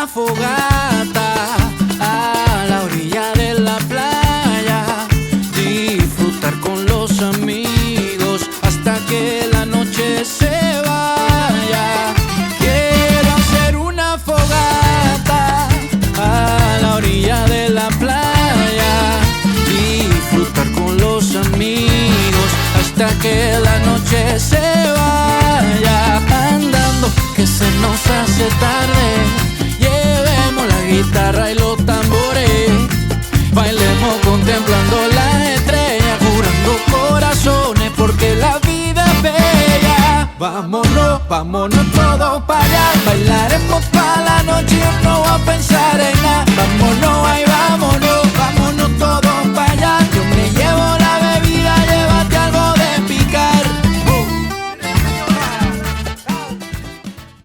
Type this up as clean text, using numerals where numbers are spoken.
una fogata a la orilla de la playa, disfrutar con los amigos hasta que la noche se vaya. Quiero hacer una fogata a la orilla de la playa, disfrutar con los amigos hasta que la noche se vaya. Andando que se nos hace tarde, llevemos la guitarra y los tambores, bailemos contemplando las estrellas, jurando corazones porque la vida es bella. Vámonos, vámonos todos para allá, bailaremos pa' la noche y no voy a pensar en nada. Vámonos, ay, vámonos, vámonos todos para allá. Yo